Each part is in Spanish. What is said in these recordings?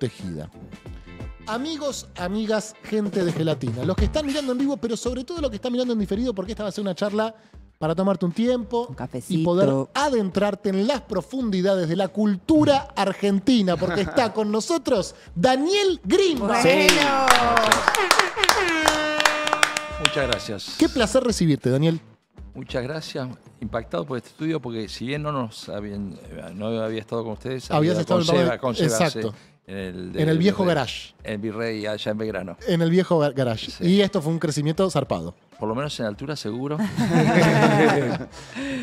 protegida. Amigos, amigas, gente de Gelatina, los que están mirando en vivo, pero sobre todo los que están mirando en diferido, porque esta va a ser una charla para tomarte un tiempo Un cafecito. y poder adentrarte en las profundidades de la cultura argentina, porque está con nosotros Daniel Greenback. Bueno. Muchas gracias. Qué placer recibirte, Daniel. Muchas gracias. Impactado por este estudio porque si bien no había estado con ustedes, Habías estado con Seba, exacto. sí, En el viejo garage. En el Virrey, allá en Belgrano. En el viejo garage. Sí. Y esto fue un crecimiento zarpado. Por lo menos en altura seguro.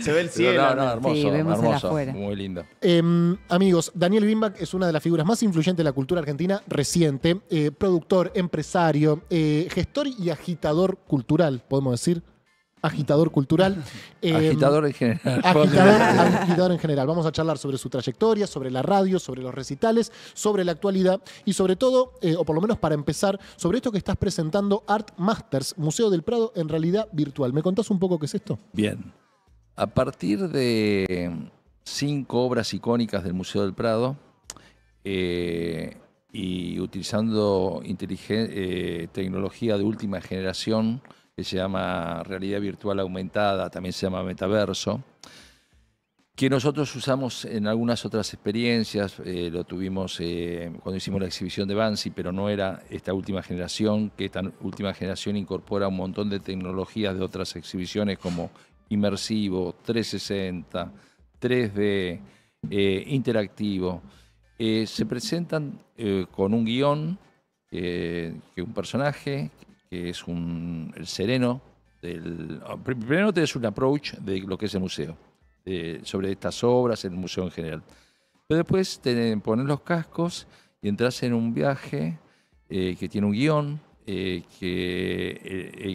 Se ve el cielo. No, hermoso, Sí, vemos el hermoso, afuera. muy lindo. Amigos, Daniel Greenback es una de las figuras más influyentes de la cultura argentina reciente. Productor, empresario, gestor y agitador cultural, podemos decir. Agitador cultural. Agitador en general. Agitador en general. Vamos a charlar sobre su trayectoria, sobre la radio, sobre los recitales, sobre la actualidad y sobre todo, o por lo menos para empezar, sobre esto que estás presentando, Art Masters, Museo del Prado en realidad virtual. ¿Me contás un poco qué es esto? Bien. A partir de 5 obras icónicas del Museo del Prado y utilizando tecnología de última generación, que se llama realidad virtual aumentada, también se llama metaverso, que nosotros usamos en algunas otras experiencias. Lo tuvimos cuando hicimos la exhibición de Banksy, pero no era esta última generación, que esta última generación incorpora un montón de tecnologías de otras exhibiciones como inmersivo, 360, 3D, interactivo. Se presentan con un guión, que un personaje, que es el sereno. Primero tenés un approach de lo que es el museo, sobre estas obras, el museo en general. Pero después pones los cascos y entras en un viaje que tiene un guión, que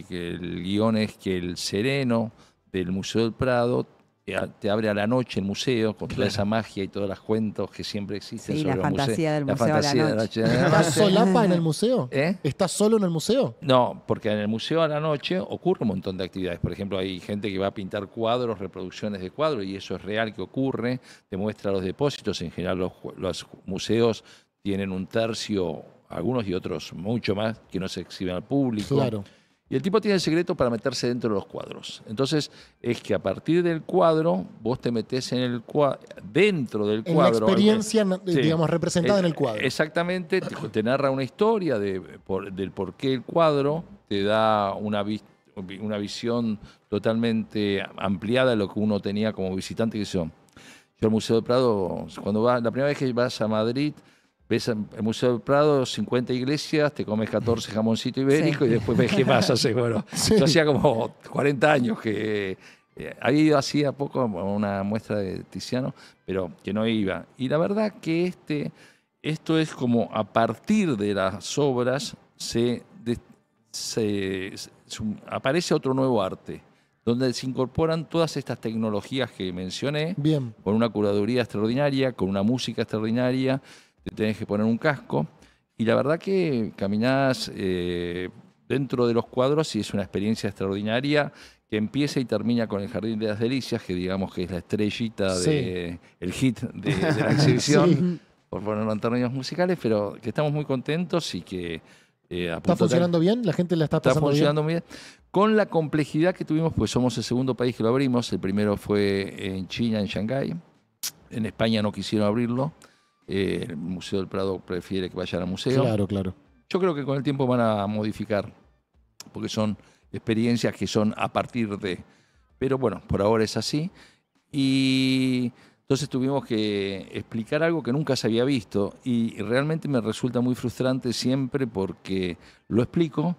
el guión es que el sereno del Museo del Prado te abre a la noche el museo con toda esa magia y todos los cuentos que siempre existen Sí, sobre la los museos. fantasía del museo a la noche. ¿Estás solapa en el museo? ¿Estás solo en el museo? No, porque en el museo a la noche ocurre un montón de actividades. Por ejemplo, hay gente que va a pintar cuadros, reproducciones de cuadros, y eso es real que ocurre. Te muestra los depósitos. En general, los museos tienen un tercio, algunos y otros mucho más, que no se exhiben al público. Claro. Y el tipo tiene el secreto para meterse dentro de los cuadros. Entonces, es que a partir del cuadro, vos te metés dentro del En cuadro. la experiencia, Sí. digamos, representada en el cuadro. Exactamente, te narra una historia del por qué el cuadro, te da una visión totalmente ampliada de lo que uno tenía como visitante. Yo al Museo del Prado, la primera vez que vas a Madrid, ves el Museo del Prado, 50 iglesias, te comes 14 jamoncitos ibéricos, sí. Y después ves qué más haces. Bueno, sí. Yo hacía como 40 años que había ido hacía poco una muestra de Tiziano, pero que no iba. Y la verdad que esto es como a partir de las obras aparece otro nuevo arte, donde se incorporan todas estas tecnologías que mencioné. Bien. Con una curaduría extraordinaria, con una música extraordinaria. Te tenés que poner un casco y la verdad que caminás dentro de los cuadros y es una experiencia extraordinaria que empieza y termina con el Jardín de las Delicias, que digamos que es la estrellita, el hit de la exhibición, sí. Por ponerlo en términos musicales, pero que estamos muy contentos y que... ¿Está funcionando bien? ¿La gente la está pasando bien? Está funcionando bien. Con la complejidad que tuvimos, pues somos el segundo país que lo abrimos. El primero fue en China, en Shanghái. En España no quisieron abrirlo. El Museo del Prado prefiere que vayan al museo. Claro, claro. Yo creo que con el tiempo van a modificar, porque son experiencias que son a partir de... Pero bueno, por ahora es así. Y entonces tuvimos que explicar algo que nunca se había visto y realmente me resulta muy frustrante siempre porque lo explico,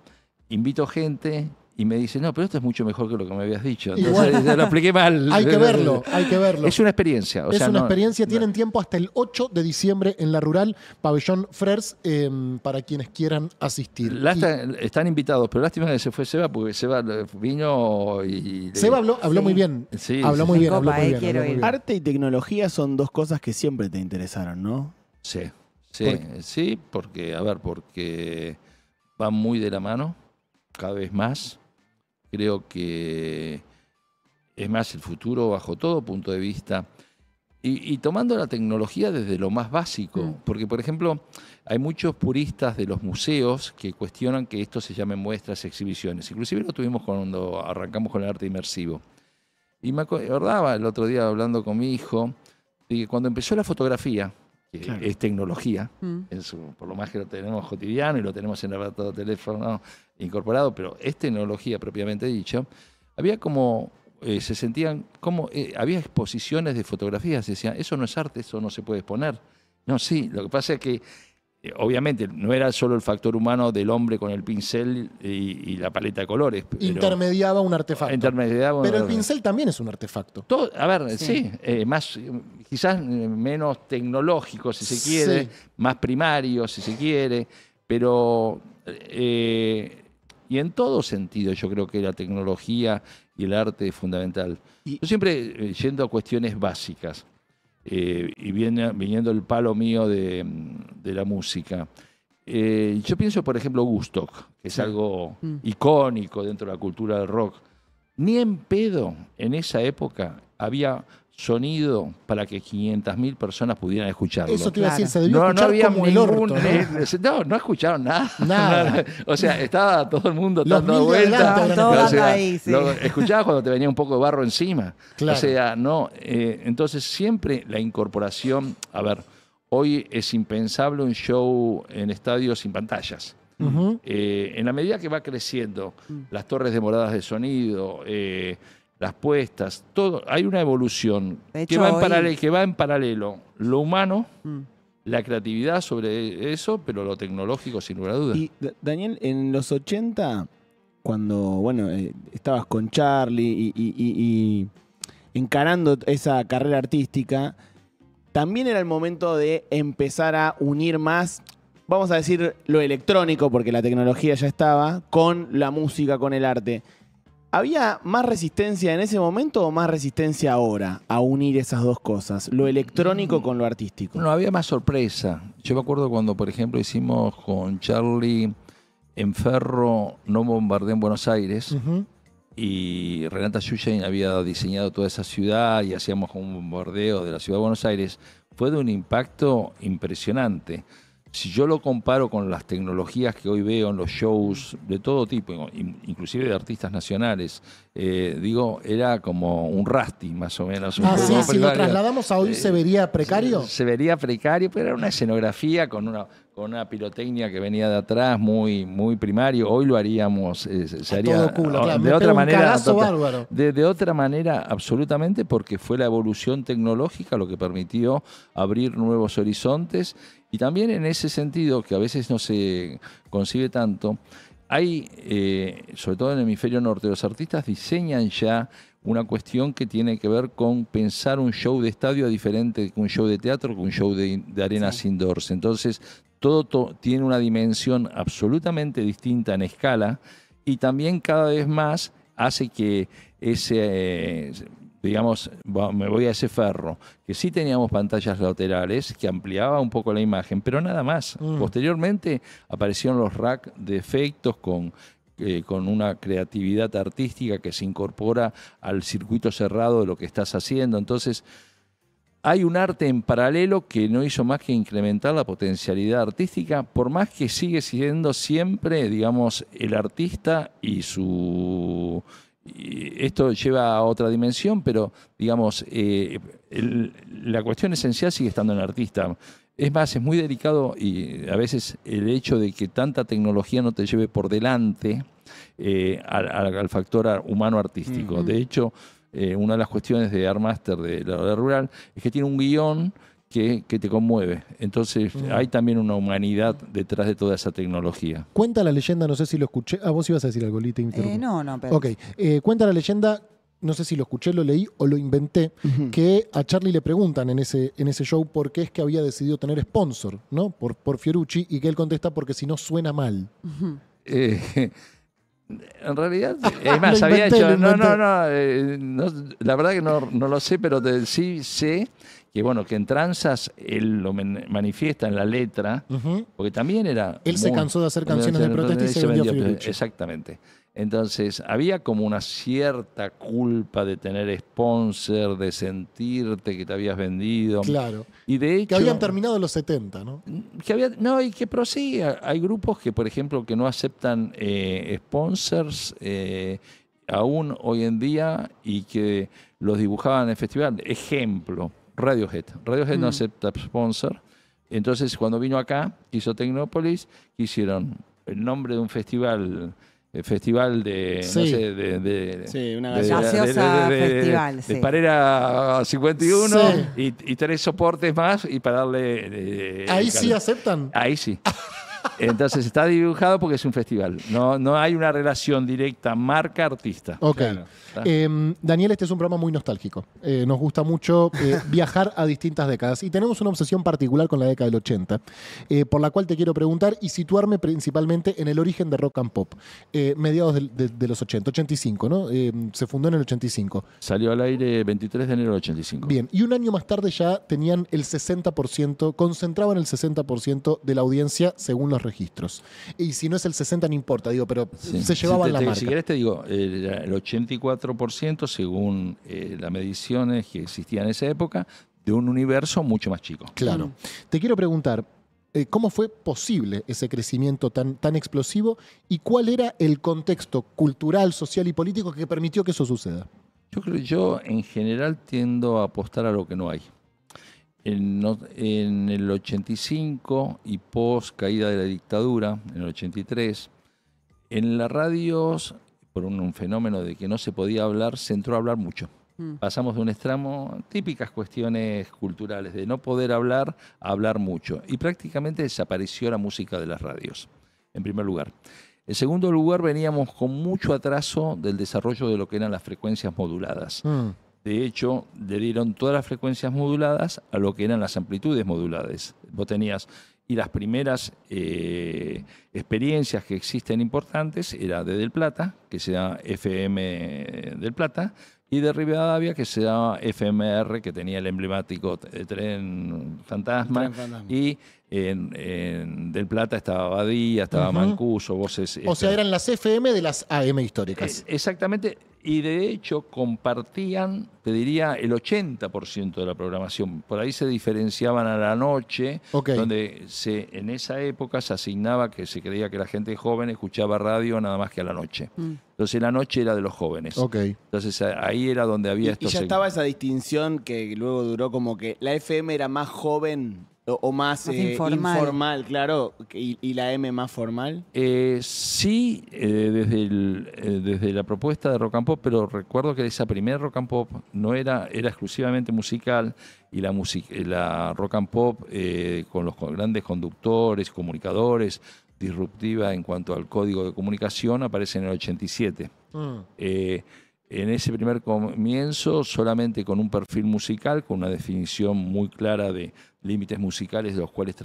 invito gente... Y me dice, no, pero esto es mucho mejor que lo que me habías dicho. Entonces lo expliqué mal. Hay que verlo, hay que verlo. Es una experiencia. Es una experiencia. Tienen tiempo hasta el 8 de diciembre en La Rural, Pabellón Frers, para quienes quieran asistir. Están invitados, pero lástima que se fue Seba, porque Seba vino y... Seba habló muy bien. Sí, habló muy bien, habló muy bien. Arte y tecnología son dos cosas que siempre te interesaron, ¿no? Sí, porque van muy de la mano, cada vez más. Creo que es más el futuro bajo todo punto de vista. Y tomando la tecnología desde lo más básico, porque por ejemplo hay muchos puristas de los museos que cuestionan que esto se llame muestras, exhibiciones. Inclusive lo tuvimos cuando arrancamos con el arte inmersivo. Y me acordaba el otro día hablando con mi hijo, de que cuando empezó la fotografía, que es tecnología, por lo más que lo tenemos cotidiano y lo tenemos en el teléfono incorporado, pero es tecnología propiamente dicho, había como... se sentían como había exposiciones de fotografías, decían, eso no es arte, eso no se puede exponer. No, sí, lo que pasa es que obviamente no era solo el factor humano del hombre con el pincel y la paleta de colores. Intermediaba un artefacto. Pero el pincel pincel también es un artefacto. A ver, sí, más, quizás menos tecnológico, si se quiere, más primario, si se quiere, pero... y en todo sentido yo creo que la tecnología y el arte es fundamental. Yo siempre yendo a cuestiones básicas, y viniendo el palo mío de la música. Yo pienso, por ejemplo, Woodstock, que es algo icónico dentro de la cultura del rock. Ni en pedo en esa época había sonido para que 500.000 personas pudieran escucharlo. Eso te iba a decir, se debió escuchar como el orto, ¿no? No escucharon nada. Nada. O sea, estaba todo el mundo dando vueltas. Escuchabas cuando te venía un poco de barro encima. Claro. O sea, no. Entonces, siempre la incorporación... A ver, hoy es impensable un show en estadios sin pantallas. En la medida que va creciendo las torres demoradas de sonido... las puestas, todo, hay una evolución que va en paralelo, lo humano, la creatividad sobre eso, pero lo tecnológico sin lugar a dudas. Y Daniel, en los 80, cuando estabas con Charlie y encarando esa carrera artística, también era el momento de empezar a unir más, vamos a decir, lo electrónico, porque la tecnología ya estaba, con la música, con el arte. ¿Había más resistencia en ese momento o más resistencia ahora a unir esas dos cosas, lo electrónico con lo artístico? No, había más sorpresa. Yo me acuerdo cuando, por ejemplo, hicimos con Charlie en Ferro No Bombardé en Buenos Aires, y Renata Yuyain había diseñado toda esa ciudad y hacíamos un bombardeo de la ciudad de Buenos Aires. Fue de un impacto impresionante. Si yo lo comparo con las tecnologías que hoy veo en los shows de todo tipo, inclusive de artistas nacionales, era como un Rusty, más o menos. Si lo trasladamos a hoy, ¿se vería precario? Se vería precario, pero era una escenografía con una pirotecnia que venía de atrás, muy, muy primario. Hoy lo haríamos, se haría todo culo, claro, de otra manera. Bárbaro. De otra manera, absolutamente, porque fue la evolución tecnológica lo que permitió abrir nuevos horizontes. Y también en ese sentido, que a veces no se concibe tanto, hay, sobre todo en el hemisferio norte, los artistas diseñan ya una cuestión que tiene que ver con pensar un show de estadio diferente que un show de teatro, que un show de arenas indoors. Entonces, todo tiene una dimensión absolutamente distinta en escala, y también cada vez más hace que ese... digamos, me voy a ese Ferro, que sí teníamos pantallas laterales que ampliaba un poco la imagen, pero nada más. Posteriormente aparecieron los racks de efectos con una creatividad artística que se incorpora al circuito cerrado de lo que estás haciendo. Entonces, hay un arte en paralelo que no hizo más que incrementar la potencialidad artística, por más que sigue siendo siempre, digamos, el artista y su... Y esto lleva a otra dimensión, pero digamos, la cuestión esencial sigue estando en el artista. Es más, es muy delicado, y a veces el hecho de que tanta tecnología no te lleve por delante al factor humano artístico. De hecho, una de las cuestiones de Art Master de la Red Rural es que tiene un guión que te conmueve. Entonces hay también una humanidad detrás de toda esa tecnología. Cuenta la leyenda, no sé si lo escuché. Vos ibas a decir algo, Lita. No, pero... Ok, cuenta la leyenda, no sé si lo escuché, lo leí o lo inventé, que a Charlie le preguntan en ese show por qué es que había decidido tener sponsor, ¿no? Por Fiorucci, y que él contesta porque si no suena mal. En realidad, es más, había hecho... No, la verdad que no lo sé, pero sí sé que bueno, que en Tranzas él lo manifiesta en la letra, porque también era... Él se cansó de hacer canciones de protesta y se vendió a Fiorucci. Exactamente. Entonces, había como una cierta culpa de tener sponsor, de sentirte que te habías vendido. Claro. Y de hecho, Que habían terminado en los 70, ¿no? no, y que prosigue. Hay grupos que, por ejemplo, que no aceptan sponsors aún hoy en día y que los dibujaban en el festival. Ejemplo, Radiohead. Radiohead no acepta sponsor. Entonces, cuando vino acá, hizo Tecnópolis, hicieron el nombre de un festival... El festival de, Sí. no sé, de Sí, una gaseosa festival, sí. de Parera 51 Sí. y 3 soportes más y para darle... Ahí sí aceptan. Ahí sí. Entonces está dibujado porque es un festival. No hay una relación directa marca-artista. Ok. Claro. Daniel, este es un programa muy nostálgico. Nos gusta mucho viajar a distintas décadas y tenemos una obsesión particular con la década del 80, por la cual te quiero preguntar y situarme principalmente en el origen de rock and pop, mediados de los 80, 85, ¿no? Se fundó en el 85. Salió al aire 23 de enero del 85. Bien, y un año más tarde ya tenían el 60%, concentraban el 60% de la audiencia según los registros. Y si no es el 60 no importa, digo, pero Sí. se llevaban la marca. Si querés te digo, el 84% según las mediciones que existían en esa época, de un universo mucho más chico. Claro. Te quiero preguntar, ¿cómo fue posible ese crecimiento tan explosivo y cuál era el contexto cultural, social y político que permitió que eso suceda? Yo en general tiendo a apostar a lo que no hay. En el 85 y post caída de la dictadura, en el 83, en las radios, por un fenómeno de que no se podía hablar, se entró a hablar mucho. Pasamos de un extremo, típicas cuestiones culturales, de no poder hablar a hablar mucho. Y prácticamente desapareció la música de las radios, en primer lugar. En segundo lugar, veníamos con mucho atraso del desarrollo de lo que eran las frecuencias moduladas. De hecho, le dieron todas las frecuencias moduladas a lo que eran las amplitudes moduladas. Vos tenías, y las primeras experiencias que existen importantes era de Del Plata, que se llama FM Del Plata, y de Rivadavia, que se llama FMR, que tenía el emblemático tren fantasma. Y en Del Plata estaba Badía, estaba Mancuso, voces... O sea, eran las FM de las AM históricas. Exactamente, y de hecho compartían, te diría, el 80% de la programación. Por ahí se diferenciaban a la noche, donde en esa época se asignaba que se creía que la gente joven escuchaba radio nada más que a la noche. Entonces la noche era de los jóvenes. Entonces ahí era donde había estos... Y ya estaba esa distinción que luego duró como que la FM era más joven o más informal, claro, y la M más formal. Sí, desde la propuesta de Rock and Pop, pero recuerdo que esa primera Rock and Pop no era exclusivamente musical, y la Rock and Pop con los grandes conductores, comunicadores, disruptiva en cuanto al código de comunicación, aparece en el 87. En ese primer comienzo, solamente con un perfil musical, con una definición muy clara de límites musicales de los cuales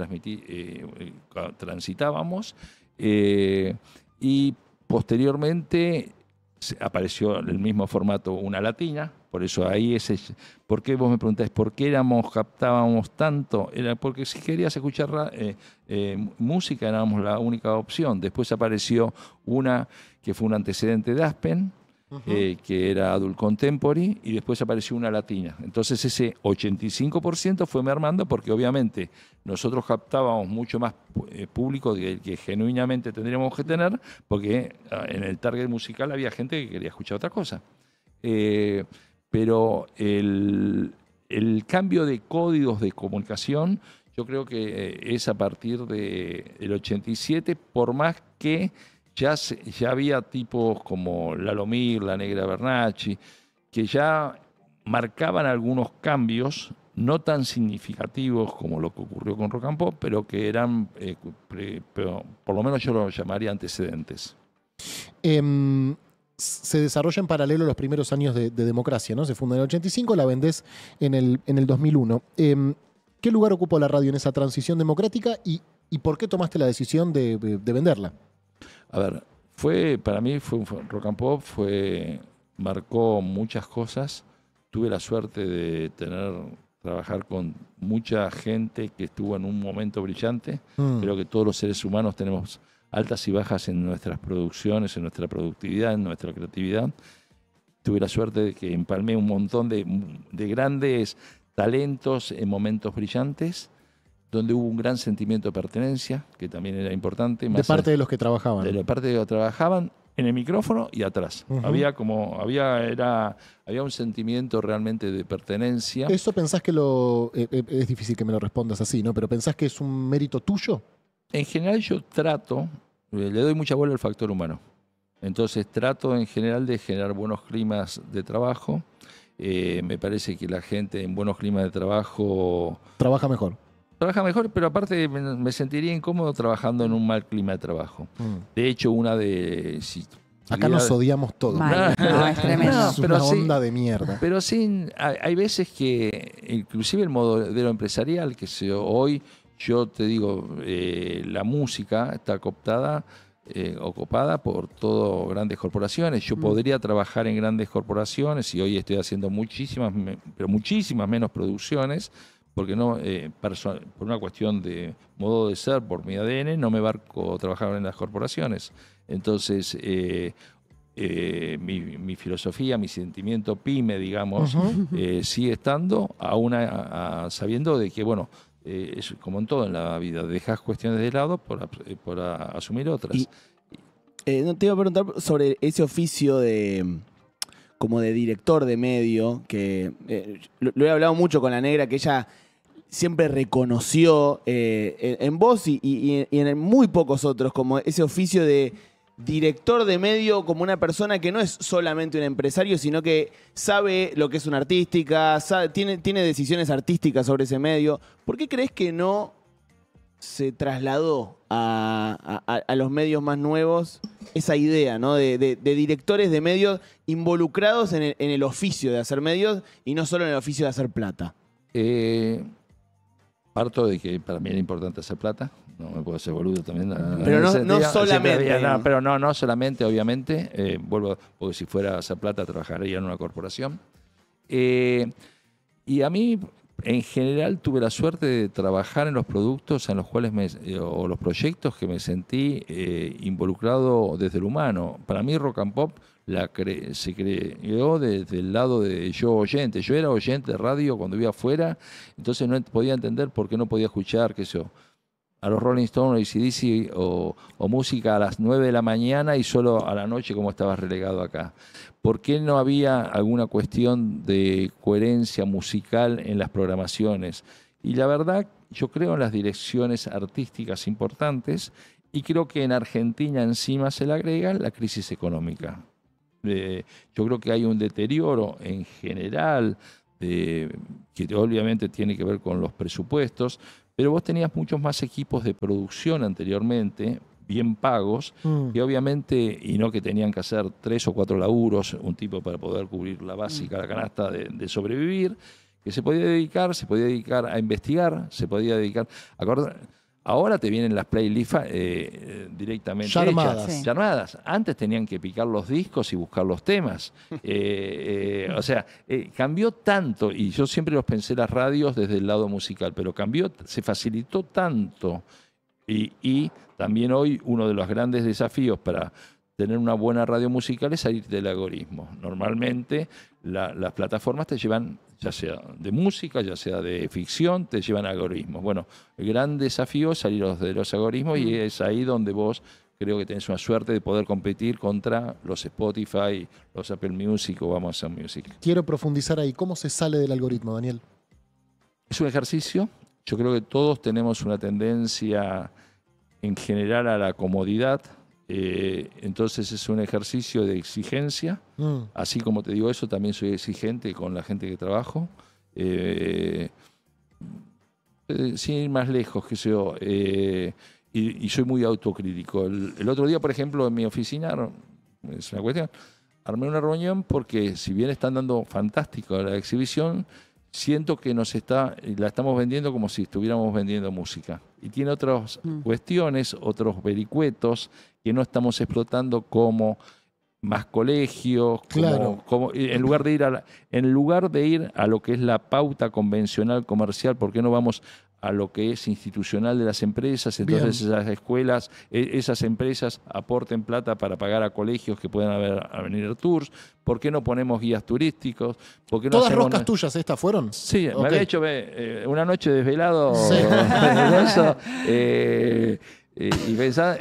transitábamos, y posteriormente apareció el mismo formato, una latina. Por eso ahí ¿por qué vos me preguntáis por qué captábamos tanto? Era porque si querías escuchar música éramos la única opción. Después apareció una que fue un antecedente de Aspen, que era Adult Contemporary, y después apareció una latina. Entonces ese 85% fue mermando porque obviamente nosotros captábamos mucho más público que genuinamente tendríamos que tener, porque en el target musical había gente que quería escuchar otra cosa. Pero el cambio de códigos de comunicación yo creo que es a partir del 87, por más que ya había tipos como Lalomir, La Negra Bernacchi, que ya marcaban algunos cambios, no tan significativos como lo que ocurrió con Rock and Pop, pero que eran, por lo menos yo lo llamaría antecedentes. Se desarrolla en paralelo los primeros años de democracia, ¿no? Se funda en el 85, la vendés en el 2001. ¿Qué lugar ocupó la radio en esa transición democrática y por qué tomaste la decisión de venderla? A ver, para mí Rock and Pop marcó muchas cosas. Tuve la suerte de trabajar con mucha gente que estuvo en un momento brillante. Creo que todos los seres humanos tenemos altas y bajas en nuestras producciones, en nuestra productividad, en nuestra creatividad. Tuve la suerte de que empalmé un montón de grandes talentos en momentos brillantes, donde hubo un gran sentimiento de pertenencia, que también era importante. De parte de los que trabajaban. De la parte de los que trabajaban, en el micrófono y atrás. Había un sentimiento realmente de pertenencia. ¿Eso pensás que es difícil que me lo respondas así, ¿no? Pero pensás que es un mérito tuyo? En general yo trato, le doy mucha bola al factor humano. Entonces trato en general de generar buenos climas de trabajo. Me parece que la gente en buenos climas de trabajo trabaja mejor. Trabaja mejor, pero aparte me sentiría incómodo trabajando en un mal clima de trabajo. De hecho, acá nos odiamos todos. No, es tremendo. Es una onda de mierda. Pero sí, hay veces que, inclusive el modelo empresarial, hoy yo te digo, la música está ocupada por todo grandes corporaciones. Yo podría trabajar en grandes corporaciones y hoy estoy haciendo muchísimas menos producciones, porque no, por una cuestión de modo de ser, por mi ADN, no me barco trabajar en las corporaciones. Entonces, mi filosofía, mi sentimiento pyme, digamos, sigue estando, sabiendo de que, bueno, es como en todo en la vida, dejas cuestiones de lado por asumir otras. No te iba a preguntar sobre ese oficio como de director de medio, que lo he hablado mucho con la Negra, que ella siempre reconoció en vos y en muy pocos otros, como ese oficio de director de medio, como una persona que no es solamente un empresario, sino que sabe lo que es una artística, tiene decisiones artísticas sobre ese medio. ¿Por qué crees que no se trasladó a los medios más nuevos esa idea, ¿no? de directores de medios involucrados en el oficio de hacer medios y no solo en el oficio de hacer plata? Parto de que para mí era importante hacer plata. No me puedo hacer boludo también. Pero no solamente. Pero no solamente, obviamente. Porque si fuera a hacer plata trabajaría en una corporación. Y a mí, en general, tuve la suerte de trabajar en los productos en los cuales o los proyectos que me sentí involucrado desde el humano. Para mí, Rock and Pop se creó desde el lado de yo oyente. Yo era oyente de radio cuando vivía afuera, entonces no podía entender por qué no podía escuchar, qué sé yo, a los Rolling Stones, AC/DC o música a las 9 de la mañana y solo a la noche como estaba relegado acá. ¿Por qué no había alguna cuestión de coherencia musical en las programaciones? Y la verdad, yo creo en las direcciones artísticas importantes y creo que en Argentina encima se le agrega la crisis económica. Yo creo que hay un deterioro en general que obviamente tiene que ver con los presupuestos, pero vos tenías muchos más equipos de producción anteriormente, bien pagos, que obviamente, y no que tenían que hacer 3 o 4 laburos, un tipo para poder cubrir la básica, la canasta de sobrevivir, que se podía dedicar a investigar, se podía dedicar a acordar. Ahora te vienen las playlists directamente ya armadas. Hechas, ya armadas. Antes tenían que picar los discos y buscar los temas. O sea, cambió tanto, y yo siempre los pensé las radios desde el lado musical, pero se facilitó tanto. Y también hoy uno de los grandes desafíos para tener una buena radio musical es salir del algoritmo. Normalmente las plataformas te llevan, ya sea de música, ya sea de ficción, te llevan a algoritmos. Bueno, el gran desafío es salir de los algoritmos y es ahí donde vos creo que tenés una suerte de poder competir contra los Spotify, los Apple Music o Amazon Music. Quiero profundizar ahí. ¿Cómo se sale del algoritmo, Daniel? Es un ejercicio. Yo creo que todos tenemos una tendencia en general a la comodidad. Entonces es un ejercicio de exigencia. Así como te digo eso, también soy exigente con la gente que trabajo. Sin ir más lejos, qué sé yo. Y soy muy autocrítico. El otro día, por ejemplo, en mi oficina, es una cuestión, armé una reunión porque si bien están dando fantástico la exhibición, siento que la estamos vendiendo como si estuviéramos vendiendo música. Y tiene otras cuestiones, otros vericuetos que no estamos explotando como más colegios, claro. En lugar de ir a lo que es la pauta convencional comercial, ¿por qué no vamos a lo que es institucional de las empresas, entonces esas escuelas, esas empresas aporten plata para pagar a colegios que puedan venir tours. ¿Por qué no ponemos guías turísticos? ¿Por qué no ¿Todas roscas tuyas estas fueron? Sí, Okay. me había hecho una noche desvelado. Sí. Y pensá,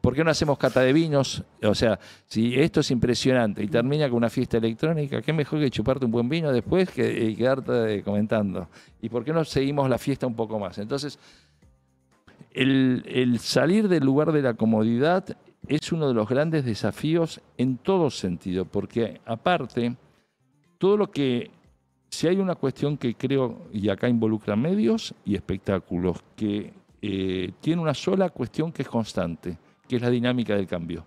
¿por qué no hacemos cata de vinos? O sea, si esto es impresionante y termina con una fiesta electrónica, ¿qué mejor que chuparte un buen vino después y quedarte comentando? ¿Y por qué no seguimos la fiesta un poco más? Entonces, el salir del lugar de la comodidad es uno de los grandes desafíos en todo sentido, porque aparte, todo lo que... Si hay una cuestión que creo, y acá involucra medios y espectáculos, que tiene una sola cuestión que es constante, que es la dinámica del cambio.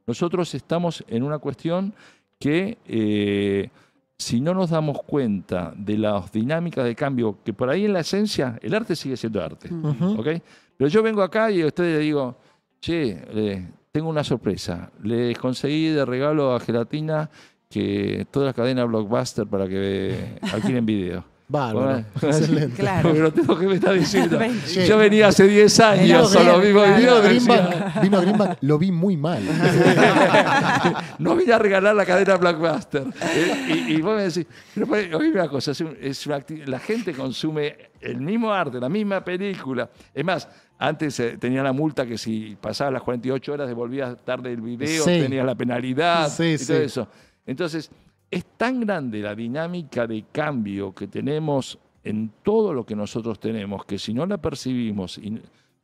Nosotros estamos en una cuestión que, si no nos damos cuenta de las dinámicas de cambio, que por ahí en la esencia, el arte sigue siendo arte, ¿okay? Pero yo vengo acá y a ustedes les digo, che, tengo una sorpresa, les conseguí de regalo a Gelatina que toda la cadena Blockbuster para que alquilen video. Bárbaro, excelente. Claro. Porque no tengo que me está diciendo. Yo venía hace 10 años con los mismos videos. Vino a Greenback, lo vi muy mal. No vine a regalar la cadena Blockbuster. Y vos me decís, pero oíme una cosa, la gente consume el mismo arte, la misma película. Es más, antes tenía la multa que si pasabas las 48 horas devolvías tarde el video, Sí. tenías la penalidad y todo Sí. eso. Entonces, es tan grande la dinámica de cambio que tenemos en todo lo que nosotros tenemos, que si no la percibimos,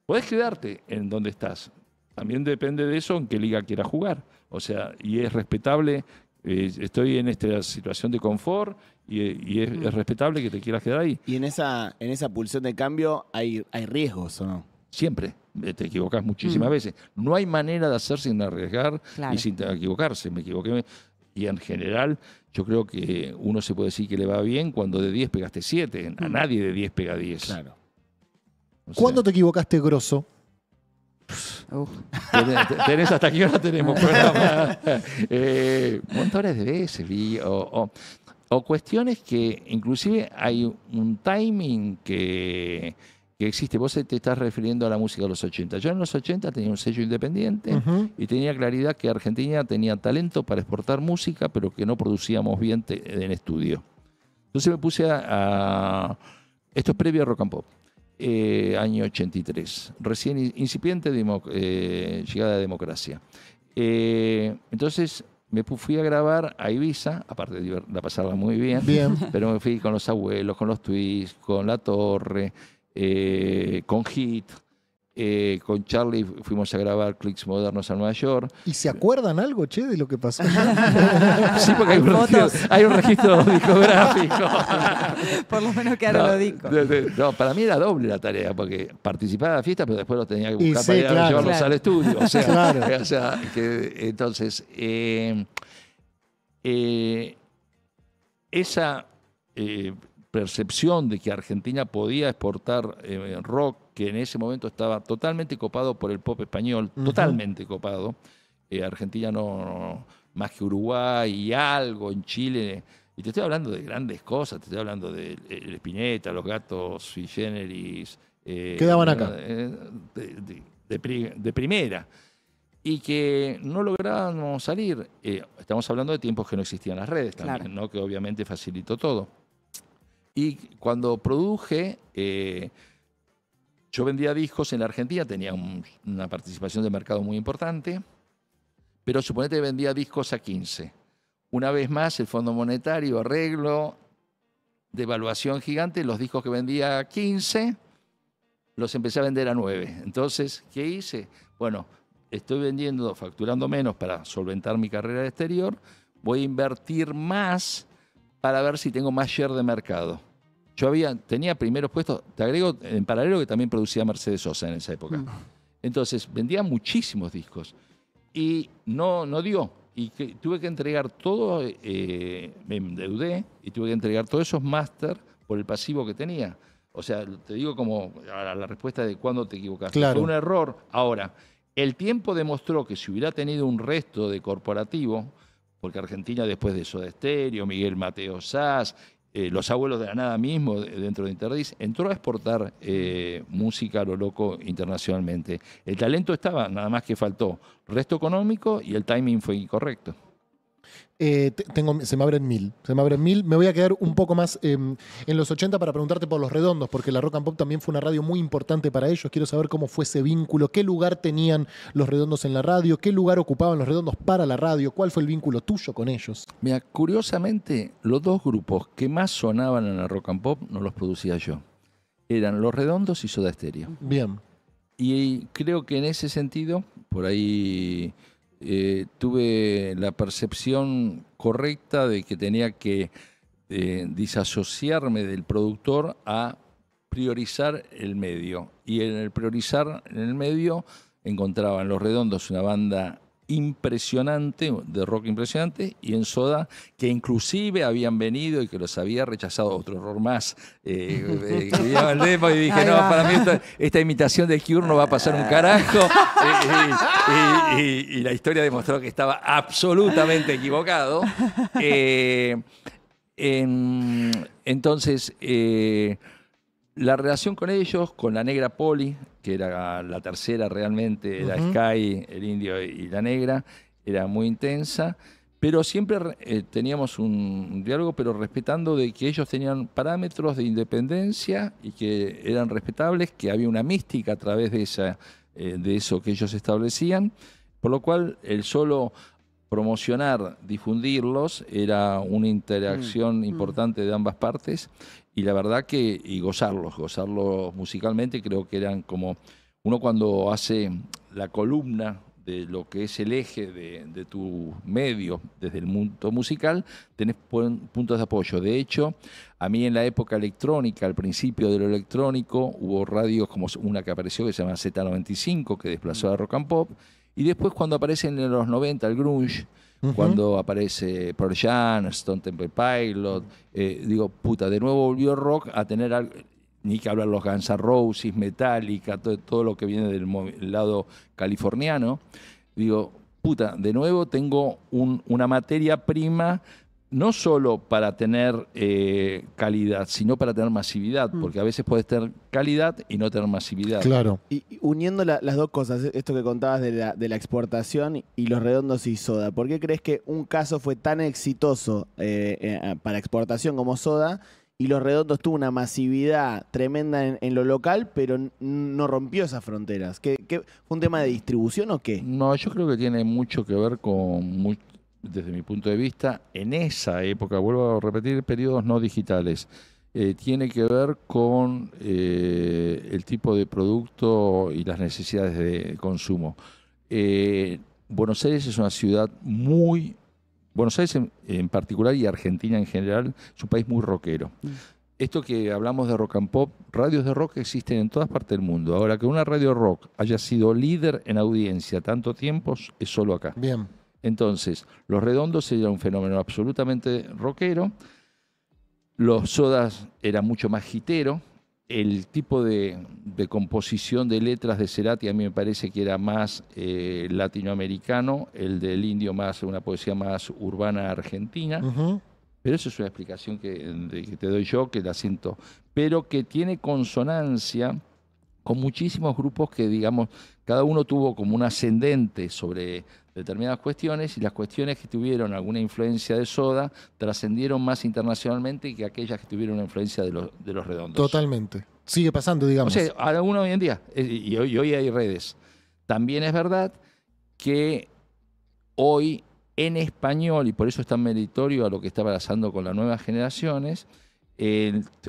podés quedarte en donde estás. También depende de eso en qué liga quieras jugar. O sea, y es respetable, estoy en esta situación de confort y es respetable que te quieras quedar ahí. Y en esa pulsión de cambio hay riesgos, ¿o no? Siempre. Te equivocás muchísimas veces. No hay manera de hacer sin arriesgar y sin equivocarse. Me equivoqué. Y en general, yo creo que uno se puede decir que le va bien cuando de 10 pegaste 7. A nadie de 10 pega 10. Claro. O sea, ¿Cuándo te equivocaste grosso? tenés hasta aquí ahora tenemos programa. Montones de veces vi. O cuestiones que inclusive hay un timing que existe. Vos te estás refiriendo a la música de los 80. Yo en los 80 tenía un sello independiente y tenía claridad que Argentina tenía talento para exportar música, pero que no producíamos bien en estudio. Entonces me puse esto es previo a Rock and Pop, año 83. Recién incipiente llegada de democracia. Entonces me fui a grabar a Ibiza, aparte de pasarla muy bien, pero me fui con los abuelos, con los Twists, con La Torre, con Hit, con Charlie fuimos a grabar Clics Modernos a Nueva York. ¿Y se acuerdan algo, che, de lo que pasó? Sí, porque hay un registro discográfico. Por lo menos que ahora lo digo. No, para mí era doble la tarea, porque participaba en la fiesta, pero después lo tenía que buscar sí, para ir a claro, llevarlos al estudio. O sea, Claro. Entonces, esa percepción de que Argentina podía exportar rock, que en ese momento estaba totalmente copado por el pop español, totalmente copado. Argentina no, más que Uruguay y algo en Chile. Y te estoy hablando de grandes cosas, te estoy hablando de el Spinetta, Los Gatos, Sui Generis. Quedaban acá. De primera. Y que no lográbamos salir. Estamos hablando de tiempos que no existían las redes también, ¿no? Que obviamente facilitó todo. Y cuando produje, yo vendía discos en la Argentina, tenía una participación de mercado muy importante, pero suponete que vendía discos a 15. Una vez más, el Fondo Monetario, arreglo, devaluación gigante, los discos que vendía a 15, los empecé a vender a 9. Entonces, ¿qué hice? Bueno, estoy vendiendo, facturando menos para solventar mi carrera de exterior, voy a invertir más para ver si tengo más share de mercado. Yo tenía primeros puestos, te agrego en paralelo que también producía Mercedes Sosa en esa época. Entonces, vendía muchísimos discos y no dio. Y tuve que entregar todo, me endeudé y tuve que entregar todos esos máster por el pasivo que tenía. O sea, te digo como a la respuesta de cuándo te equivocaste. Claro. Fue un error. Ahora, el tiempo demostró que si hubiera tenido un resto de corporativo, porque Argentina después de Soda Stereo, Miguel Mateo Sass, Los Abuelos de la Nada mismo, dentro de Interdisc, entró a exportar música a lo loco internacionalmente. El talento estaba, nada más que faltó resto económico y el timing fue incorrecto. Se me abren mil. Me voy a quedar un poco más en los 80 para preguntarte por Los Redondos, porque la Rock and Pop también fue una radio muy importante para ellos. Quiero saber cómo fue ese vínculo, qué lugar tenían Los Redondos en la radio, qué lugar ocupaban Los Redondos para la radio, cuál fue el vínculo tuyo con ellos. Mira, curiosamente, los dos grupos que más sonaban en la Rock and Pop no los producía yo. Eran Los Redondos y Soda Stereo. Bien. Y creo que en ese sentido, por ahí tuve la percepción correcta de que tenía que disasociarme del productor a priorizar el medio. Y en el priorizar en el medio encontraba en Los Redondos una banda impresionante, de rock impresionante, y en Soda, que inclusive habían venido y que los había rechazado, otro error más, que veía el demo y dije, no, para mí esta imitación de Cure no va a pasar un carajo, y la historia demostró que estaba absolutamente equivocado. Entonces, la relación con ellos, con la Negra Poli, que era la tercera realmente, era Sky, el Indio y la Negra, era muy intensa, pero siempre teníamos un diálogo, pero respetando de que ellos tenían parámetros de independencia y que eran respetables, que había una mística a través de eso que ellos establecían, por lo cual el solo promocionar, difundirlos, era una interacción importante de ambas partes. Y la verdad que, y gozarlos musicalmente, creo que eran como, uno cuando hace la columna de lo que es el eje de tu medio desde el mundo musical, tenés puntos de apoyo. De hecho, a mí en la época electrónica, al principio de lo electrónico, hubo radios como una que apareció que se llama Z95, que desplazó a Rock and Pop, y después cuando aparecen en los 90 el grunge, cuando aparece Pearl Jam, Stone Temple Pilot, digo, puta, de nuevo volvió el rock a tener algo, ni que hablar los Guns N' Roses, Metallica, todo lo que viene del lado californiano. Digo, puta, de nuevo tengo una materia prima, no solo para tener calidad, sino para tener masividad, porque a veces puedes tener calidad y no tener masividad. Claro. Y uniendo las dos cosas, esto que contabas de la exportación y Los Redondos y Soda, ¿por qué crees que un caso fue tan exitoso para exportación como Soda y Los Redondos tuvo una masividad tremenda en lo local, pero no rompió esas fronteras? ¿Fue un tema de distribución o qué? No, yo creo que tiene mucho que ver con... desde mi punto de vista, en esa época, vuelvo a repetir, periodos no digitales, tiene que ver con el tipo de producto y las necesidades de consumo. Buenos Aires es una ciudad Buenos Aires en particular y Argentina en general es un país muy rockero. Esto que hablamos de rock and pop, radios de rock existen en todas partes del mundo. Ahora, que una radio rock haya sido líder en audiencia tanto tiempo es solo acá. Bien. Entonces, Los Redondos era un fenómeno absolutamente rockero, los Sodas era mucho más hitero, el tipo de composición de letras de Cerati a mí me parece que era más latinoamericano, el del Indio más una poesía más urbana argentina, pero eso es una explicación que te doy yo, que la siento, pero que tiene consonancia con muchísimos grupos que, digamos, cada uno tuvo como un ascendente sobre determinadas cuestiones y las cuestiones que tuvieron alguna influencia de Soda trascendieron más internacionalmente que aquellas que tuvieron una influencia de los Redondos. Totalmente. Sigue pasando, digamos. O sea, alguno hoy en día, y hoy hay redes. También es verdad que hoy en español, y por eso es tan meritorio a lo que está pasando con las nuevas generaciones,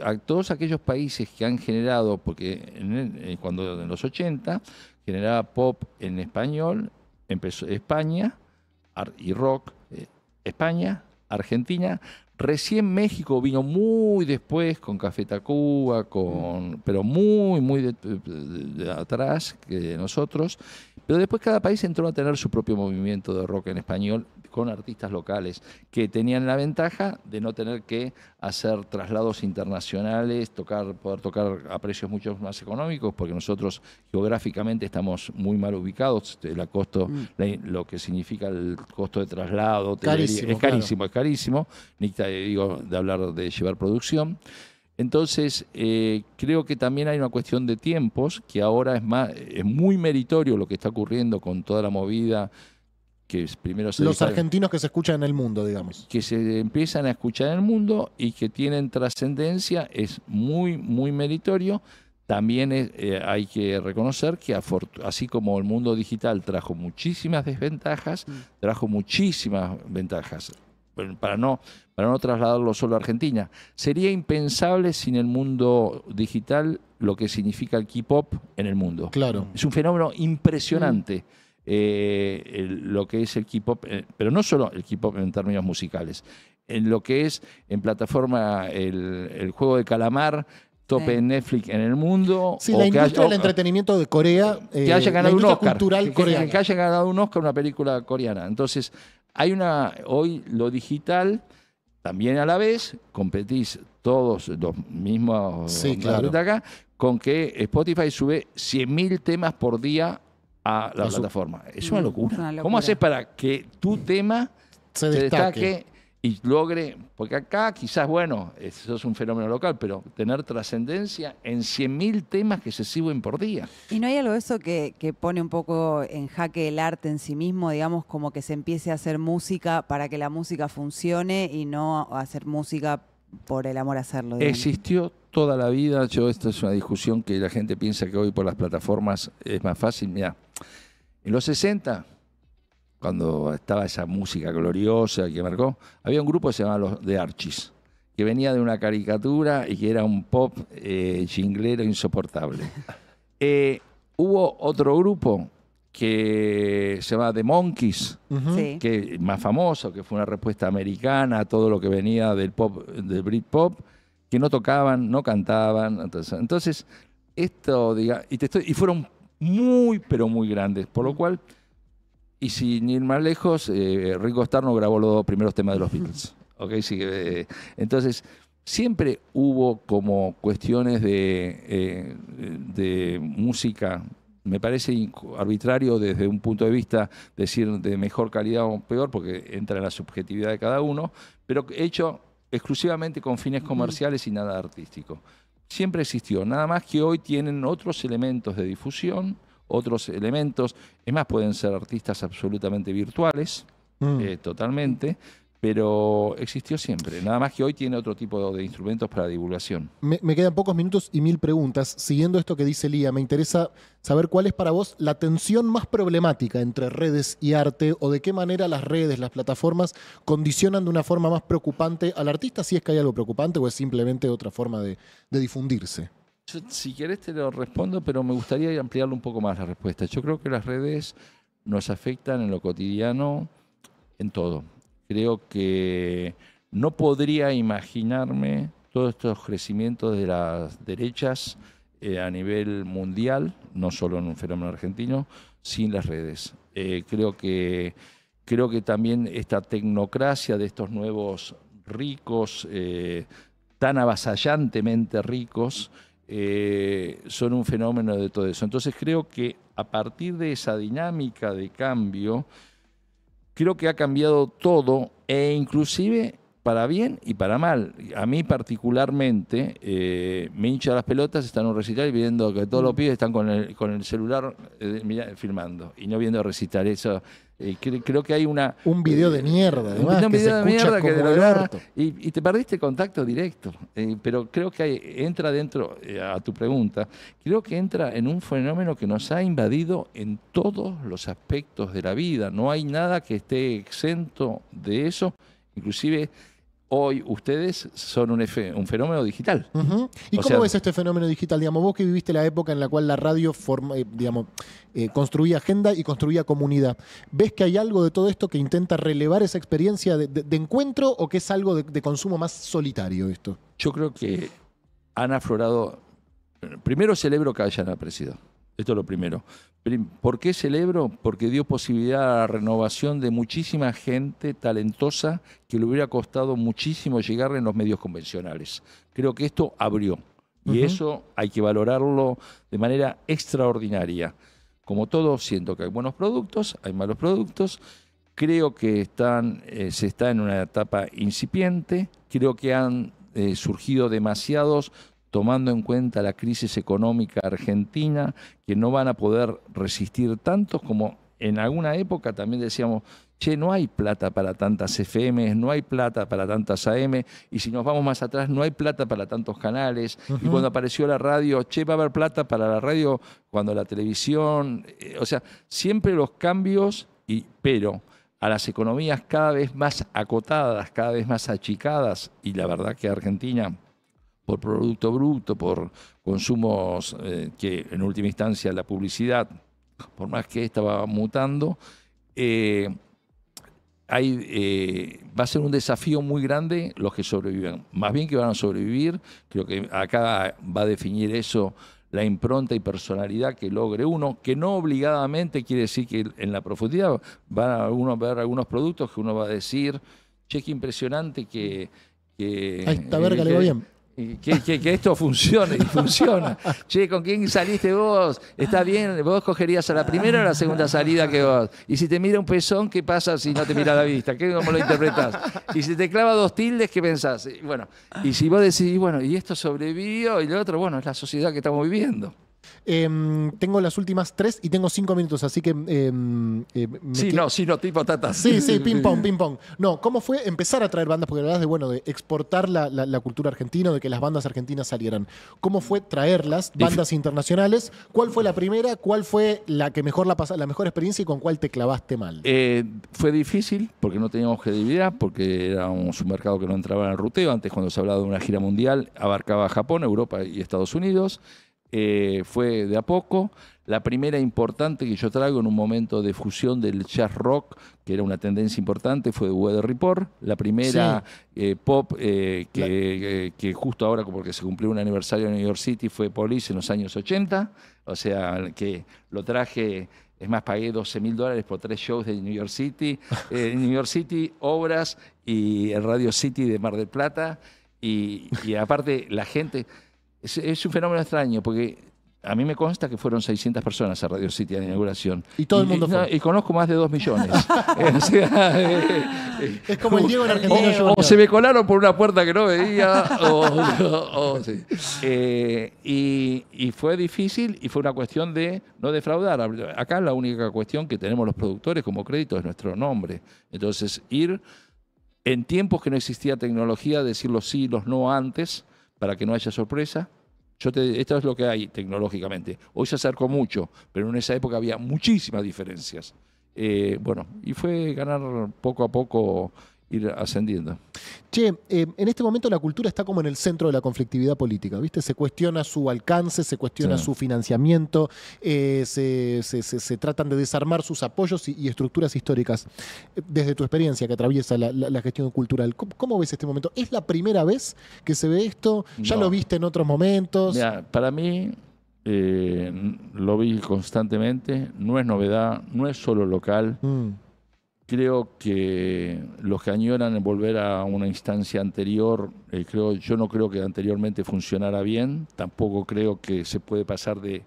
a todos aquellos países que han generado, porque cuando en los 80 generaba pop en español, empezó España y rock, España, Argentina, recién México vino muy después con Café Tacuba, pero muy de atrás que nosotros, pero después cada país entró a tener su propio movimiento de rock en español con artistas locales que tenían la ventaja de no tener que hacer traslados internacionales, poder tocar a precios mucho más económicos, porque nosotros geográficamente estamos muy mal ubicados, lo que significa el costo de traslado, carísimo, es carísimo, digo, de hablar de llevar producción. Entonces, creo que también hay una cuestión de tiempos, que ahora es muy meritorio lo que está ocurriendo con toda la movida que primero se Los argentinos que se escuchan en el mundo, digamos. que se empiezan a escuchar en el mundo y que tienen trascendencia, es muy, muy meritorio. También hay que reconocer que así como el mundo digital trajo muchísimas desventajas, trajo muchísimas ventajas. Para no trasladarlo solo a Argentina. Sería impensable sin el mundo digital lo que significa el K-pop en el mundo. Claro. Es un fenómeno impresionante. Lo que es el K-pop, pero no solo el K-pop en términos musicales, en lo que es en plataforma el juego de calamar, tope en Netflix en el mundo. Sí, la industria del entretenimiento de Corea, que haya ganado un Oscar, cultural coreana. Que haya ganado un Oscar una película coreana. Entonces, hoy lo digital, también a la vez, competís todos los mismos claro. de acá, con que Spotify sube 100.000 temas por día a la plataforma. Es una locura. ¿Cómo haces para que tu tema se destaque y logre? Porque acá quizás, bueno, eso es un fenómeno local, pero tener trascendencia en 100.000 temas que se suben por día. ¿Y no hay algo de eso que pone un poco en jaque el arte en sí mismo, digamos, como que se empiece a hacer música para que la música funcione y no hacer música por el amor a hacerlo? Digamos. Existió toda la vida. Esto es una discusión que la gente piensa que hoy por las plataformas es más fácil. Mirá, en los 60, cuando estaba esa música gloriosa que marcó, había un grupo que se llamaba los The Archies, que venía de una caricatura y que era un pop jinglero insoportable. Hubo otro grupo que se llama The Monkees, que es más famoso, que fue una respuesta americana a todo lo que venía del pop, del Britpop, que no tocaban, no cantaban. Entonces esto, y fueron muy, pero muy grandes, por lo cual, y sin ir más lejos, Ringo Starr no grabó los 2 primeros temas de los Beatles. ¿Okay? Sí, entonces, siempre hubo como cuestiones de música. Me parece arbitrario desde un punto de vista decir de mejor calidad o peor, porque entra en la subjetividad de cada uno, pero hecho exclusivamente con fines comerciales y nada artístico. Siempre existió, nada más que hoy tienen otros elementos de difusión, otros elementos, es más, pueden ser artistas absolutamente virtuales, totalmente, pero existió siempre. Nada más que hoy tiene otro tipo de instrumentos para divulgación. Me quedan pocos minutos y 1000 preguntas. Siguiendo esto que dice Lía, me interesa saber cuál es para vos la tensión más problemática entre redes y arte, o de qué manera las redes, las plataformas, condicionan de una forma más preocupante al artista, si es que hay algo preocupante o es simplemente otra forma de difundirse. Yo, si querés te lo respondo, pero me gustaría ampliarlo un poco más la respuesta. Yo creo que las redes nos afectan en lo cotidiano, en todo. Creo que no podría imaginarme todos estos crecimientos de las derechas a nivel mundial, no solo en un fenómeno argentino, sin las redes. Creo que también esta tecnocracia de estos nuevos ricos, tan avasallantemente ricos, son un fenómeno de todo eso. Entonces creo que a partir de esa dinámica de cambio, creo que ha cambiado todo, e inclusive para bien y para mal. A mí particularmente me hincha las pelotas estar en un recital y viendo que todos los pibes están con el celular filmando y no viendo recital. Eso, creo que hay un video de mierda, además, un video de mierda que de verdad, y te perdiste contacto directo. Pero creo que entra dentro, a tu pregunta, creo que entra en un fenómeno que nos ha invadido en todos los aspectos de la vida. No hay nada que esté exento de eso, inclusive. Hoy ustedes son un fenómeno digital. ¿Y cómo ves este fenómeno digital? Digamos, vos que viviste la época en la cual la radio construía agenda y construía comunidad. ¿Ves que hay algo de todo esto que intenta relevar esa experiencia de encuentro, o que es algo de consumo más solitario esto? Yo creo que han aflorado. Primero celebro que hayan aparecido. Esto es lo primero. ¿Por qué celebro? Porque dio posibilidad a la renovación de muchísima gente talentosa que le hubiera costado muchísimo llegar en los medios convencionales. Creo que esto abrió. Y eso hay que valorarlo de manera extraordinaria. Como todo, siento que hay buenos productos, hay malos productos. Creo que se está en una etapa incipiente, creo que han surgido demasiados, tomando en cuenta la crisis económica argentina, que no van a poder resistir tantos como en alguna época también decíamos, che, no hay plata para tantas FM, no hay plata para tantas AM, y si nos vamos más atrás, no hay plata para tantos canales. Y cuando apareció la radio, che, va a haber plata para la radio, cuando la televisión, o sea, siempre los cambios, pero a las economías cada vez más acotadas, cada vez más achicadas, y la verdad que Argentina, por Producto Bruto, por consumos que en última instancia la publicidad, por más que estaba mutando, va a ser un desafío muy grande los que sobreviven. Más bien que van a sobrevivir, creo que acá va a definir eso la impronta y personalidad que logre uno, que no obligadamente quiere decir que en la profundidad van a uno ver algunos productos que uno va a decir, che, qué impresionante que a esta verga le va bien. Que esto funcione y funciona. Che, ¿con quién saliste vos? ¿Está bien? ¿Vos cogerías a la primera o a la segunda salida que vos? Y si te mira un pezón, ¿qué pasa si no te mira la vista? ¿Cómo lo interpretás? Y si te clava 2 tildes, ¿qué pensás? Y bueno, y si vos decís, bueno, y esto sobrevivió, y lo otro, bueno, es la sociedad que estamos viviendo. Tengo las últimas 3 y tengo 5 minutos, así que... tipo tatas. Sí, ping pong. No, ¿cómo fue empezar a traer bandas? Porque hablabas de exportar la cultura argentina, de que las bandas argentinas salieran. ¿Cómo fue traerlas, bandas internacionales? ¿Cuál fue la primera? ¿Cuál fue la que mejor la mejor experiencia y con cuál te clavaste mal? Fue difícil porque no teníamos credibilidad, porque era un mercado que no entraba en el ruteo. Antes, cuando se hablaba de una gira mundial, abarcaba Japón, Europa y Estados Unidos. Fue de a poco. La primera importante que yo traigo en un momento de fusión del jazz rock, que era una tendencia importante, fue The Weather Report. La primera pop que justo ahora, porque se cumplió un aniversario en New York City, fue Police en los años 80. O sea, que lo traje, es más, pagué $12.000 por 3 shows de New York City. New York City, Obras y el Radio City de Mar del Plata. Y aparte, la gente... Es un fenómeno extraño, porque a mí me consta que fueron 600 personas a Radio City a la inauguración. Y todo el mundo fue. Y conozco más de 2 millones. Es como el Diego en Argentina. O se me colaron por una puerta que no veía. Sí. Y fue difícil y fue una cuestión de no defraudar. Acá la única cuestión que tenemos los productores como crédito es nuestro nombre. Entonces, ir en tiempos que no existía tecnología, decir los sí y los no antes, para que no haya sorpresa. Esto es lo que hay tecnológicamente. Hoy se acercó mucho, pero en esa época había muchísimas diferencias. Y fue ganar poco a poco, ir ascendiendo. Che, en este momento la cultura está como en el centro de la conflictividad política, ¿viste? Se cuestiona su alcance, se cuestiona su financiamiento, se tratan de desarmar sus apoyos y estructuras históricas. Desde tu experiencia que atraviesa la gestión cultural, ¿cómo ves este momento? ¿Es la primera vez que se ve esto? ¿Ya lo viste en otros momentos? Mirá, para mí, lo vi constantemente, no es novedad, no es solo local. Creo que los que añoran volver a una instancia anterior, yo no creo que anteriormente funcionara bien, tampoco creo que se puede pasar de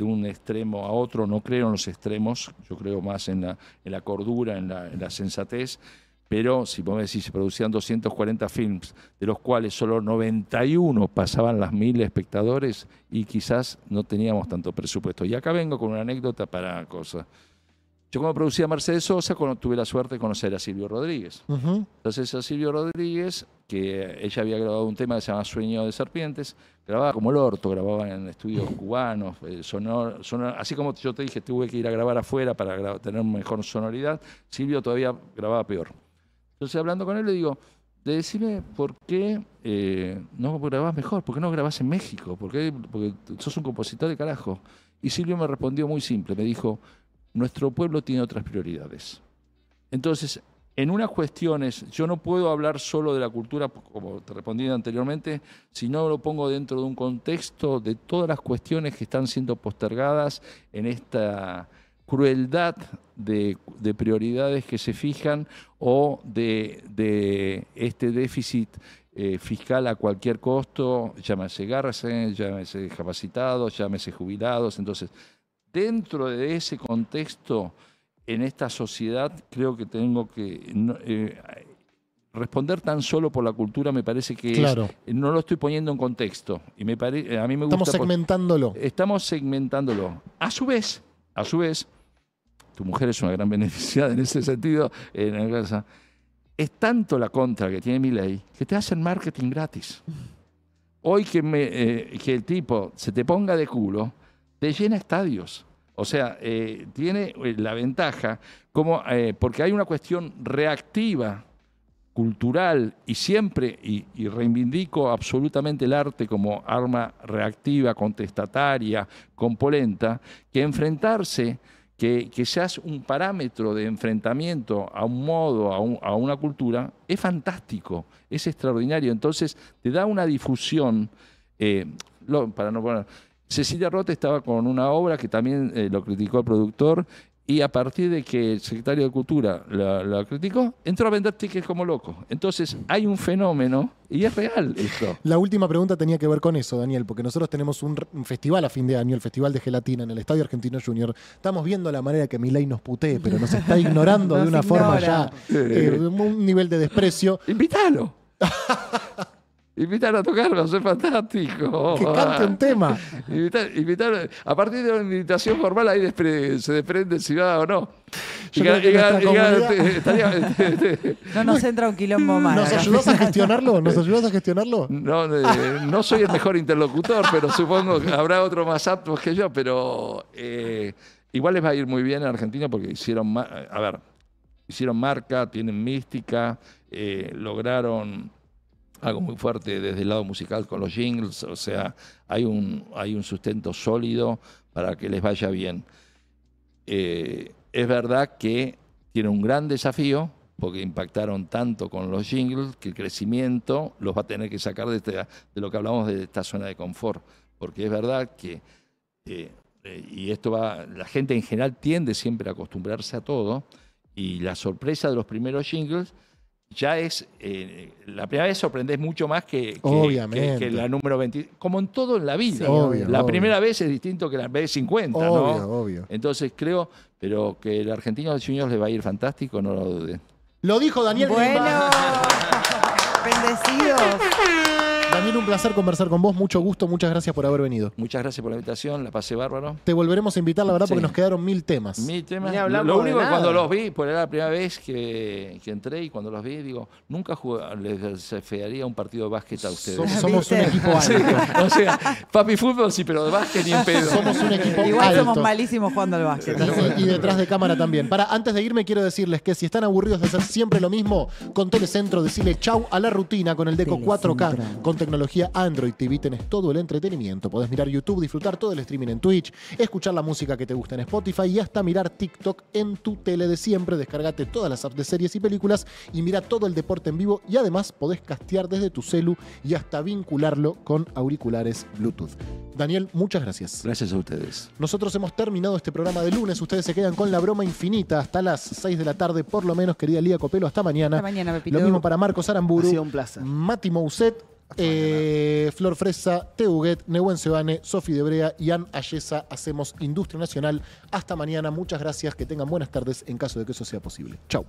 un extremo a otro, no creo en los extremos, yo creo más en la cordura, en la sensatez, pero si vos me decís, se producían 240 films, de los cuales solo 91 pasaban las 1000 espectadores y quizás no teníamos tanto presupuesto. Y acá vengo con una anécdota para cosas. Yo cuando producía Mercedes Sosa, tuve la suerte de conocer a Silvio Rodríguez. Entonces a Silvio Rodríguez, que ella había grabado un tema que se llama Sueño de Serpientes, grababa como el orto, grababa en estudios cubanos, así como yo te dije, tuve que ir a grabar afuera para tener mejor sonoridad, Silvio todavía grababa peor. Entonces hablando con él le digo, decime por qué no grabás mejor, por qué no grabás en México, porque sos un compositor de carajo. Y Silvio me respondió muy simple, me dijo, nuestro pueblo tiene otras prioridades. Entonces, en unas cuestiones, yo no puedo hablar solo de la cultura, como te respondí anteriormente, si no lo pongo dentro de un contexto de todas las cuestiones que están siendo postergadas en esta crueldad de prioridades que se fijan o de este déficit fiscal a cualquier costo, llámese Garcen, llámese discapacitados, llámese jubilados. Entonces, dentro de ese contexto, en esta sociedad creo que tengo que... responder tan solo por la cultura me parece que Claro. no lo estoy poniendo en contexto. Y a mí me gusta... Estamos segmentándolo. Estamos segmentándolo. A su vez, tu mujer es una gran beneficiada en ese sentido, en la casa. Es tanto la contra que tiene Milei que te hacen marketing gratis. Hoy que el tipo se te ponga de culo, te llena estadios. O sea, tiene la ventaja, porque hay una cuestión reactiva, cultural, y siempre, y reivindico absolutamente el arte como arma reactiva, contestataria, compolenta, que enfrentarse, que seas un parámetro de enfrentamiento a un modo, a una cultura, es fantástico, es extraordinario. Entonces, te da una difusión, para no poner... Cecilia Roth estaba con una obra que también lo criticó el productor, y a partir de que el secretario de Cultura la criticó, entró a vender tickets como loco. Entonces, hay un fenómeno, y es real esto. La última pregunta tenía que ver con eso, Daniel, porque nosotros tenemos un festival a fin de año, el Festival de Gelatina en el Estadio Argentino Junior. Estamos viendo la manera que Milei nos putee, pero nos está ignorando de una forma ya, un nivel de desprecio. ¡Invítalo! Invítalo a tocarlo, es fantástico. Que cante un tema. Invitar, a partir de una invitación formal ahí se desprende si va o no. No nos entra un quilombo más. ¿Nos ayudás a gestionarlo? ¿Nos ayudás a gestionarlo? No soy el mejor interlocutor, pero supongo que habrá otro más apto que yo, pero igual les va a ir muy bien en Argentina porque hicieron marca, tienen mística, lograron algo muy fuerte desde el lado musical con los jingles, o sea, hay un sustento sólido para que les vaya bien. Es verdad que tiene un gran desafío, porque impactaron tanto con los jingles, que el crecimiento los va a tener que sacar de lo que hablamos de esta zona de confort, porque es verdad que, y la gente en general tiende siempre a acostumbrarse a todo, y la sorpresa de los primeros jingles ya es, la primera vez sorprendés mucho más que la número 20, como en todo en la vida. Sí, la primera vez es distinto que la vez 50, ¿no? Obvio. Entonces creo, pero que el Argentino de Juniors les va a ir fantástico, no lo duden. Lo dijo Daniel. Bueno, bendecidos. Daniel, un placer conversar con vos, mucho gusto, muchas gracias por haber venido. Muchas gracias por la invitación, la pasé bárbaro. Te volveremos a invitar, la verdad, porque nos quedaron 1000 temas. 1000 temas. Lo único que cuando los vi, porque era la primera vez que entré, y cuando los vi, digo, nunca les fearía un partido de básquet a ustedes. Somos un equipo alto. Sí, o sea, papi fútbol sí, pero de básquet ni en pedo. Somos un equipo Igual alto. somos malísimos jugando al básquet. Y detrás de cámara también. Antes de irme, quiero decirles que si están aburridos de hacer siempre lo mismo, con Telecentro, decirle chau a la rutina con el Deco 4K, con tecnología Android TV tenés todo el entretenimiento. Podés mirar YouTube, disfrutar todo el streaming en Twitch, escuchar la música que te gusta en Spotify y hasta mirar TikTok en tu tele de siempre. Descargate todas las apps de series y películas y mira todo el deporte en vivo, y además podés castear desde tu celu y hasta vincularlo con auriculares Bluetooth. Daniel, muchas gracias. Gracias a ustedes. Nosotros hemos terminado este programa de lunes. Ustedes se quedan con la broma infinita hasta las 6 de la tarde, por lo menos, querida Lía Copelo. Hasta mañana. Hasta mañana, Pepito. Lo mismo para Marcos Aramburu. Ha sido un placer. Mati Mousset, Flor Fresa, Teuguet, Nehuen Sebane, Sofi Debrea y Ann Ayesa. Hacemos Industria Nacional. Hasta mañana. Muchas gracias. Que tengan buenas tardes en caso de que eso sea posible. Chau.